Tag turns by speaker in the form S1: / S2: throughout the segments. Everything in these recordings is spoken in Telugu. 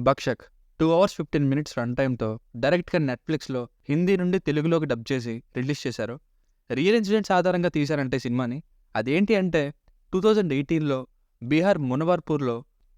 S1: 'భక్షక్' 2 అవర్స్ 15 మినిట్స్ రన్ టైమ్‌తో డైరెక్ట్‌గా నెట్‌ఫ్లిక్స్‌లో హిందీ నుండి తెలుగులోకి డబ్ చేసి రిలీజ్ చేశారు. రియల్ ఇన్సిడెంట్స్ ఆధారంగా తీశారంటే సినిమాని. అదేంటి అంటే 2018లో బీహార్ మునవర్పూర్‌లో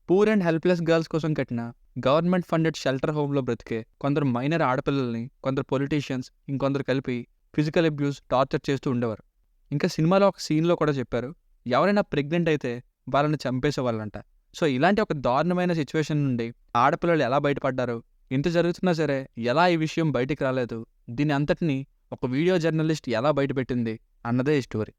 S1: పూర్ అండ్ హెల్ప్‌లెస్ గర్ల్స్ కోసం కట్టిన గవర్నమెంట్ ఫండెడ్ షెల్టర్ హోమ్‌లో బ్రతికే కొందరు మైనర్ ఆడపిల్లల్ని కొందరు పొలిటీషియన్స్ ఇంకొందరు కలిపి ఫిజికల్ అబ్యూస్, టార్చర్ చేస్తూ ఉండేవారు. ఇంకా సినిమాలో ఒక సీన్‌లో కూడా చెప్పారు, ఎవరైనా ప్రెగ్నెంట్ అయితే వాళ్ళని చంపేసేవాళ్ళంట. సో ఇలాంటి ఒక దారుణమైన సిచ్యువేషన్ నుండి ఆడపిల్లలు ఎలా బయటపడ్డారు, ఇంత జరుగుతున్నా సరే ఎలా ఈ విషయం బయటికి రాలేదు, దీని అంతటిని ఒక వీడియో జర్నలిస్ట్ ఎలా బయటపెట్టింది అన్నదే ఈ స్టోరీ.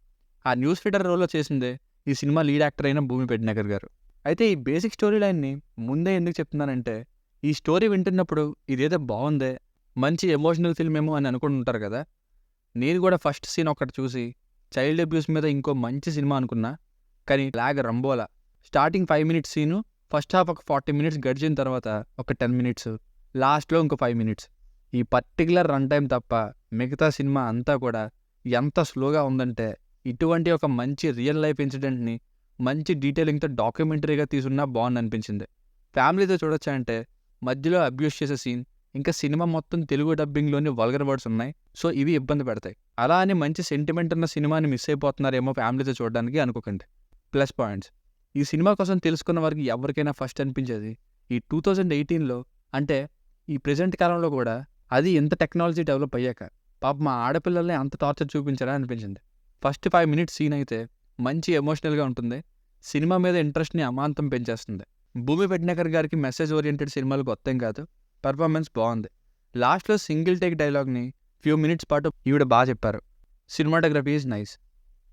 S1: ఆ న్యూస్ రీడర్ రోల్లో చేసిందే ఈ సినిమా లీడ్ యాక్టర్ అయిన భూమి పెడ్నేకర్ గారు. అయితే ఈ బేసిక్ స్టోరీ లైన్ని ముందే ఎందుకు చెప్తున్నానంటే, ఈ స్టోరీ వింటున్నప్పుడు ఇదేదో బాగుందే, మంచి ఎమోషనల్ ఫిల్మ్ ఏమో అని అనుకుని ఉంటారు కదా. నేను కూడా ఫస్ట్ సీన్ ఒకటి చూసి చైల్డ్ అబ్యూస్ మీద ఇంకో మంచి సినిమా అనుకున్నా. కానీ లాగ్ రంబోలా. Starting 5 minutes scene, first half ఒక 40 మినిట్స్ గడిచిన తర్వాత ఒక 10 మినిట్స్, లాస్ట్లో ఇంకో 5 మినిట్స్. ఈ పర్టికులర్ రన్ టైం తప్ప మిగతా సినిమా అంతా కూడా ఎంత స్లోగా ఉందంటే, ఇటువంటి ఒక మంచి రియల్ లైఫ్ ఇన్సిడెంట్ని మంచి డీటెయిలింగ్తో డాక్యుమెంటరీగా తీసున్నా బాగుందనిపించింది. ఫ్యామిలీతో చూడొచ్చా అంటే మధ్యలో అబ్యూస్ చేసే సీన్, ఇంకా సినిమా మొత్తం తెలుగు డబ్బింగ్లోని వల్గర్ వర్డ్స్ ఉన్నాయి. సో ఇవి ఇబ్బంది పెడతాయి. అలా అని మంచి సెంటిమెంట్ ఉన్న సినిమాని మిస్ అయిపోతున్నారేమో ఫ్యామిలీతో చూడడానికి అనుకోకండి. ప్లస్ పాయింట్స్, ఈ సినిమా కోసం తెలుసుకున్న వారికి ఎవరికైనా ఫస్ట్ అనిపించేది, ఈ 2018లో అంటే ఈ ప్రెజెంట్ కాలంలో కూడా అది ఎంత టెక్నాలజీ డెవలప్ అయ్యాక పాప మా ఆడపిల్లల్ని అంత టార్చర్ చూపించారా అనిపించింది. ఫస్ట్ 5 మినిట్స్ సీన్ అయితే మంచి ఎమోషనల్గా ఉంటుంది. సినిమా మీద ఇంట్రెస్ట్ని అమాంతం పెంచేస్తుంది. భూమి పెడ్నేకర్ గారికి మెసేజ్ ఓరియంటెడ్ సినిమాలు కొత్తేం కాదు, పర్ఫార్మెన్స్ బాగుంది. లాస్ట్లో సింగిల్ టేక్ డైలాగ్ని ఫ్యూ మినిట్స్ పాటు ఈవిడ బాగా చెప్పారు. Cinematography is nice.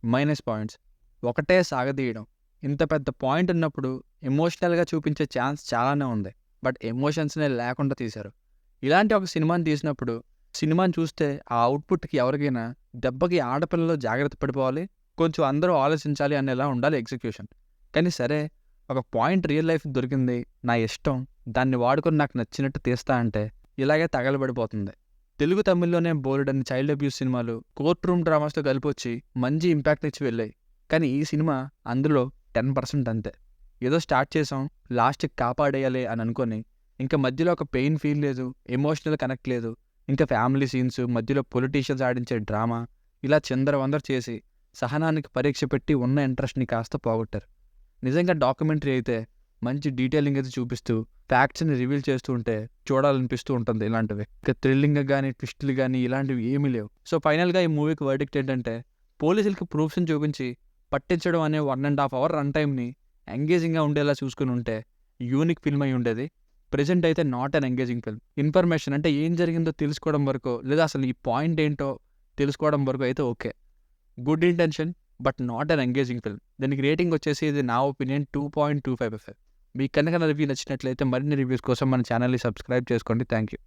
S1: Minus points, ఒకటే సాగదీయడం. ఇంత పెద్ద పాయింట్ ఉన్నప్పుడు ఎమోషనల్గా చూపించే ఛాన్స్ చాలానే ఉంది, బట్ ఎమోషన్స్నే లేకుండా తీశారు. ఇలాంటి ఒక సినిమాని తీసినప్పుడు సినిమాని చూస్తే ఆ అవుట్పుట్కి ఎవరికైనా దెబ్బకి ఆడపిల్లలు జాగ్రత్త పడిపోవాలి, కొంచెం అందరూ ఆలోచించాలి అనేలా ఉండాలి ఎగ్జిక్యూషన్. కానీ సరే, ఒక పాయింట్ రియల్ లైఫ్ దొరికింది, నా ఇష్టం, దాన్ని వాడుకొని నాకు నచ్చినట్టు తీస్తా అంటే ఇలాగే తగలబడిపోతుంది. తెలుగు తమిళ్లోనే బోలెడన్ని చైల్డ్ అబ్యూస్ సినిమాలు కోర్ట్ రూమ్ డ్రామాస్తో కలిపి వచ్చి మంచి ఇంపాక్ట్ ఇచ్చి వెళ్ళాయి. కానీ ఈ సినిమా అందులో 10% అంతే. ఏదో స్టార్ట్ చేసాం, లాస్ట్కి కాపాడేయాలి అని అనుకొని ఇంకా మధ్యలో ఒక పెయిన్ ఫీల్ లేదు, ఎమోషనల్ కనెక్ట్ లేదు, ఇంకా ఫ్యామిలీ సీన్స్, మధ్యలో పొలిటీషియన్స్ ఆడించే డ్రామా, ఇలా చిందరవందర చేసి సహనానికి పరీక్ష పెట్టి ఉన్న ఇంట్రెస్ట్ని కాస్త పోగొట్టారు. నిజంగా డాక్యుమెంటరీ అయితే మంచి డీటెయిలింగ్ అయితే చూపిస్తూ ఫ్యాక్ట్స్ని రివీల్ చేస్తూ ఉంటే చూడాలనిపిస్తూ ఉంటుంది. ఇలాంటివి ఇంకా థ్రిల్లింగ్ కానీ ట్విస్టులు కానీ ఇలాంటివి ఏమీ లేవు. సో ఫైనల్గా ఈ మూవీకి వర్డిక్ట్ ఏంటంటే, పోలీసులకి ప్రూఫ్స్ని చూపించి పట్టించడం అనే 1.5 అవర్ రన్ టైంని ఎంగేజింగ్గా ఉండేలా చూసుకుని ఉంటే యూనిక్ ఫిల్మ్ అయి ఉండేది. ప్రెజెంట్ అయితే not an engaging film. Information అంటే ఏం జరిగిందో తెలుసుకోవడం వరకు, లేదా అసలు ఈ పాయింట్ ఏంటో తెలుసుకోవడం వరకు అయితే okay, good intention, but not an engaging film. దానికి రేటింగ్ వచ్చేసి ఇది నా ఒపీనియన్ 2.25. మీకు కనుక నా రివ్యూ నచ్చినట్లయితే మరిన్ని రివ్యూస్ కోసం మన ఛానల్ని సబ్స్క్రైబ్ చేసుకోండి. Thank you.